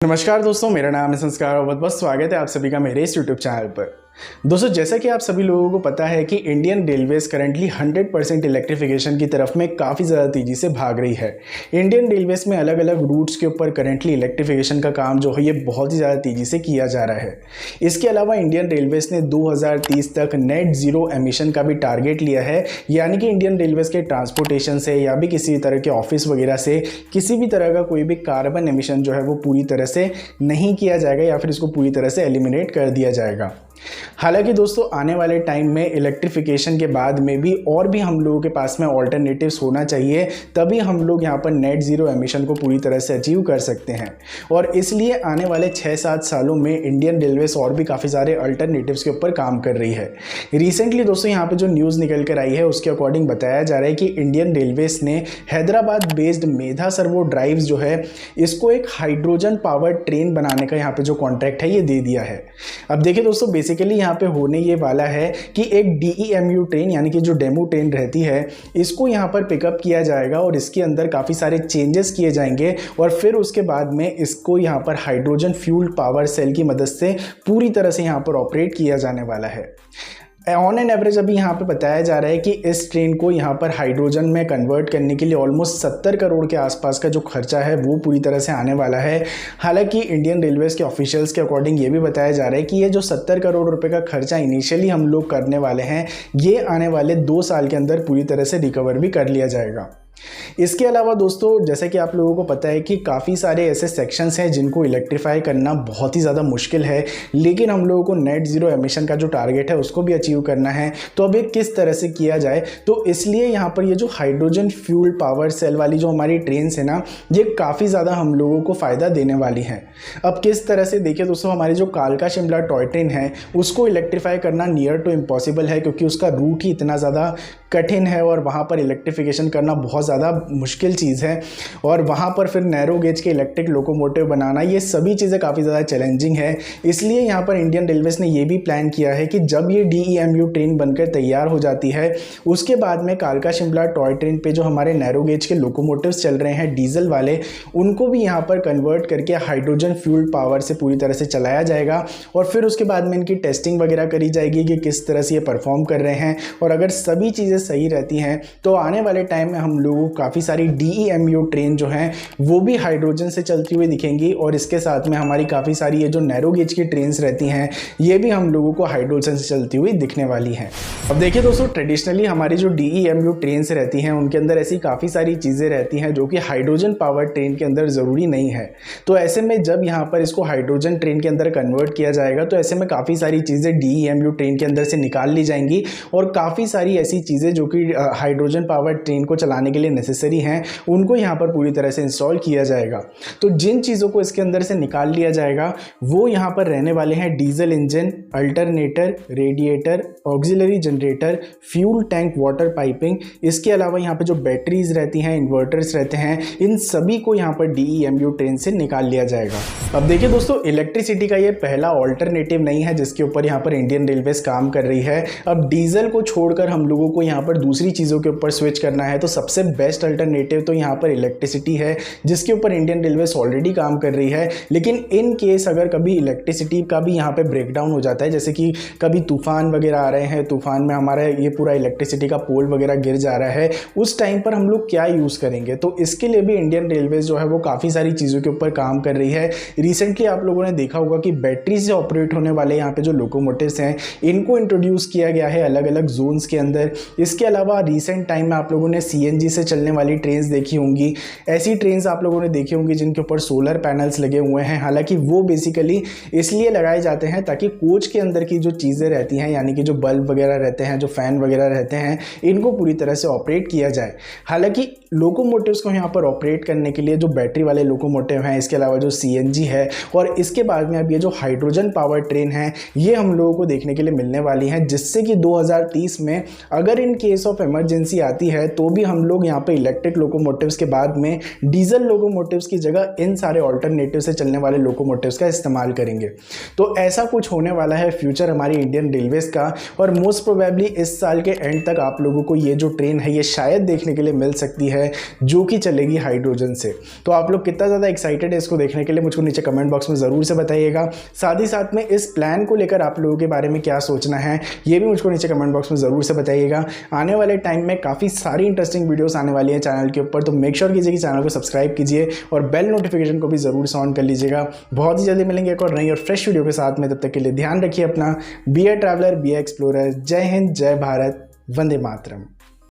नमस्कार दोस्तों, मेरा नाम है संस्कार और बहुत बहुत स्वागत है आप सभी का मेरे इस यूट्यूब चैनल पर। दोस्तों, जैसा कि आप सभी लोगों को पता है कि इंडियन रेलवेज करंटली 100% इलेक्ट्रिफिकेशन की तरफ में काफ़ी ज़्यादा तेज़ी से भाग रही है। इंडियन रेलवेज में अलग अलग रूट्स के ऊपर करंटली इलेक्ट्रिफिकेशन का काम जो है ये बहुत ही ज़्यादा तेज़ी से किया जा रहा है। इसके अलावा इंडियन रेलवेज ने 2030 तक नेट ज़ीरो एमिशन का भी टारगेट लिया है, यानी कि इंडियन रेलवेज के ट्रांसपोर्टेशन से या भी किसी तरह के ऑफिस वगैरह से किसी भी तरह का कोई भी कार्बन एमिशन जो है वो पूरी तरह से नहीं किया जाएगा या फिर इसको पूरी तरह से एलिमिनेट कर दिया जाएगा। हालांकि दोस्तों, आने वाले टाइम में इलेक्ट्रिफिकेशन के बाद में भी और भी हम लोगों के पास में ऑल्टरनेटिव्स होना चाहिए, तभी हम लोग यहाँ पर नेट ज़ीरो एमिशन को पूरी तरह से अचीव कर सकते हैं। और इसलिए आने वाले 6-7 सालों में इंडियन रेलवेज और भी काफ़ी सारे अल्टरनेटिव्स के ऊपर काम कर रही है। रिसेंटली दोस्तों यहाँ पर जो न्यूज़ निकल कर आई है उसके अकॉर्डिंग बताया जा रहा है कि इंडियन रेलवेज ने हैदराबाद बेस्ड मेधा सर्वो ड्राइव्स जो है इसको एक हाइड्रोजन पावर ट्रेन बनाने का यहाँ पे जो कॉन्ट्रैक्ट है ये दे दिया है। अब देखिए दोस्तों, बेसिकली यहाँ पे होने ये वाला है कि एक DEMU ट्रेन यानी कि जो डेमो ट्रेन रहती है इसको यहाँ पर पिकअप किया जाएगा और इसके अंदर काफ़ी सारे चेंजेस किए जाएंगे और फिर उसके बाद में इसको यहाँ पर हाइड्रोजन फ्यूल्ड पावर सेल की मदद से पूरी तरह से यहाँ पर ऑपरेट किया जाने वाला है। ऑन एन एवरेज अभी यहाँ पे बताया जा रहा है कि इस ट्रेन को यहाँ पर हाइड्रोजन में कन्वर्ट करने के लिए ऑलमोस्ट 70 करोड़ के आसपास का जो खर्चा है वो पूरी तरह से आने वाला है। हालांकि इंडियन रेलवेज के ऑफिशियल्स के अकॉर्डिंग ये भी बताया जा रहा है कि ये जो 70 करोड़ रुपए का खर्चा इनिशियली हम लोग करने वाले हैं ये आने वाले 2 साल के अंदर पूरी तरह से रिकवर भी कर लिया जाएगा। इसके अलावा दोस्तों, जैसे कि आप लोगों को पता है कि काफ़ी सारे ऐसे सेक्शंस हैं जिनको इलेक्ट्रीफाई करना बहुत ही ज़्यादा मुश्किल है, लेकिन हम लोगों को नेट ज़ीरो एमिशन का जो टारगेट है उसको भी अचीव करना है। तो अब ये किस तरह से किया जाए, तो इसलिए यहाँ पर ये जो हाइड्रोजन फ्यूल पावर सेल वाली जो हमारी ट्रेन्स है ना, ये काफ़ी ज़्यादा हम लोगों को फ़ायदा देने वाली हैं। अब किस तरह से देखिए दोस्तों, हमारी जो कालका शिमला टॉय ट्रेन है उसको इलेक्ट्रीफाई करना नियर टू इम्पॉसिबल है, क्योंकि उसका रूट ही इतना ज़्यादा कठिन है और वहाँ पर इलेक्ट्रिफिकेशन करना बहुत ज़्यादा मुश्किल चीज़ है। और वहाँ पर फिर नैरो गेज के इलेक्ट्रिक लोकोमोटिव बनाना, ये सभी चीज़ें काफ़ी ज़्यादा चैलेंजिंग है। इसलिए यहाँ पर इंडियन रेलवेज ने ये भी प्लान किया है कि जब ये DEMU ट्रेन बनकर तैयार हो जाती है उसके बाद में कालका शिमला टॉय ट्रेन पे जो हमारे नैरो गेज के लोकोमोटिव्स चल रहे हैं डीजल वाले, उनको भी यहाँ पर कन्वर्ट करके हाइड्रोजन फ्यूल्ड पावर से पूरी तरह से चलाया जाएगा और फिर उसके बाद में इनकी टेस्टिंग वगैरह करी जाएगी कि किस तरह से ये परफॉर्म कर रहे हैं। और अगर सभी चीज़ें सही रहती हैं तो आने वाले टाइम में हम लोगों को काफ़ी सारी DEMU ट्रेन जो हैं वो भी हाइड्रोजन से चलती हुई दिखेंगी और इसके साथ में हमारी काफ़ी सारी ये जो नैरो गेज की ट्रेन्स रहती हैं ये भी हम लोगों को हाइड्रोजन से चलती हुई दिखने वाली हैं। अब देखिए दोस्तों, ट्रेडिशनली हमारी जो DEMU ट्रेन्स रहती हैं उनके अंदर ऐसी काफ़ी सारी चीज़ें रहती हैं जो कि हाइड्रोजन पावर ट्रेन के अंदर ज़रूरी नहीं है। तो ऐसे में जब यहाँ पर इसको हाइड्रोजन ट्रेन के अंदर कन्वर्ट किया जाएगा तो ऐसे में काफ़ी सारी चीज़ें DEMU ट्रेन के अंदर से निकाल ली जाएंगी और काफ़ी सारी ऐसी चीज़ें जो कि हाइड्रोजन पावर ट्रेन को चलाने के लिए नेसेसरी हैं उनको यहाँ पर पूरी तरह से इंस्टॉल किया जाएगा। तो जिन चीज़ों को इसके अंदर से निकाल लिया जाएगा वो यहाँ पर रहने वाले हैं diesel engine, alternator, radiator, auxiliary generator, fuel tank, water piping. इसके अलावा यहाँ पर जो बैटरीज रहती हैं, इन्वर्टर्स रहते हैं, इन सभी को यहाँ पर DEMU ट्रेन से निकाल लिया जाएगा। अब देखिए दोस्तों, इलेक्ट्रिसिटी का ये पहला ऑल्टरनेटिव नहीं है जिसके ऊपर यहाँ पर इंडियन रेलवेज काम कर रही है। अब डीजल को छोड़कर हम लोगों को यहाँ पर दूसरी चीज़ों के ऊपर स्विच करना है, तो सबसे बेस्ट अल्टरनेटिव तो यहाँ पर इलेक्ट्रिसिटी है जिसके ऊपर इंडियन रेलवेज ऑलरेडी काम कर रही है। लेकिन इन केस अगर कभी इलेक्ट्रिसिटी का भी यहाँ पे ब्रेकडाउन हो जाता है, जैसे कि कभी तूफान वगैरह आ रहे हैं, तूफान में हमारा ये पूरा इलेक्ट्रिसिटी का पोल वगैरह गिर जा रहा है, उस टाइम पर हम लोग क्या यूज़ करेंगे, तो इसके लिए भी इंडियन रेलवेज जो है वो काफ़ी सारी चीज़ों के ऊपर काम कर रही है। रिसेंटली आप लोगों ने देखा होगा कि बैटरी से ऑपरेट होने वाले यहाँ पे जो लोकोमोटिव्स हैं इनको इंट्रोड्यूस किया गया है अलग अलग जोन्स के अंदर। इसके अलावा रिसेंट टाइम में आप लोगों ने CNG से चलने वाली ट्रेन्स देखी होंगी, ऐसी ट्रेन्स आप लोगों ने देखी होंगी जिनके ऊपर सोलर पैनल्स लगे हुए हैं। हालांकि वो बेसिकली इसलिए लगाए जाते हैं ताकि कोच के अंदर की जो चीज़ें रहती हैं, यानी कि जो बल्ब वगैरह रहते हैं, जो फ़ैन वगैरह रहते हैं, इनको पूरी तरह से ऑपरेट किया जाए। हालांकि लोकोमोटिव्स को यहाँ पर ऑपरेट करने के लिए जो बैटरी वाले लोकोमोटिव हैं, इसके अलावा जो CNG है और इसके बाद में अब ये जो हाइड्रोजन पावर ट्रेन है ये हम लोगों को देखने के लिए मिलने वाली हैं, जिससे कि 2030 में अगर इन केस ऑफ इमरजेंसी आती है तो भी हम लोग यहाँ यहाँ पे इलेक्ट्रिक लोकोमोटिव्स के बाद में डीजल लोकोमोटिव्स की जगह इन सारे ऑल्टरनेटिव से चलने वाले लोकोमोटिव्स का इस्तेमाल करेंगे। तो ऐसा कुछ होने वाला है फ्यूचर हमारी इंडियन रेलवेज का, और मोस्ट प्रोबेबली इस साल के एंड तक आप लोगों को ये जो ट्रेन है ये शायद देखने के लिए मिल सकती है, जो कि चलेगी हाइड्रोजन से। तो आप लोग कितना ज़्यादा एक्साइटेड है इसको देखने के लिए मुझको नीचे कमेंट बॉक्स में ज़रूर से बताइएगा। साथ ही साथ में इस प्लान को लेकर आप लोगों के बारे में क्या सोचना है ये भी मुझको नीचे कमेंट बॉक्स में ज़रूर से बताइएगा। आने वाले टाइम में काफ़ी सारी इंटरेस्टिंग वीडियोस आने वाली हैं चैनल के ऊपर, तो मेक श्योर कीजिए कि चैनल को सब्सक्राइब कीजिए और बेल नोटिफिकेशन को भी ज़रूर से ऑन कर लीजिएगा। बहुत ही जल्दी मिलेंगे एक और नई और फ्रेश वीडियो के साथ में, तब तक के लिए ध्यान रखिए अपना। Be a traveller, be a explorer. जय हिंद, जय भारत, वंदे मातरम।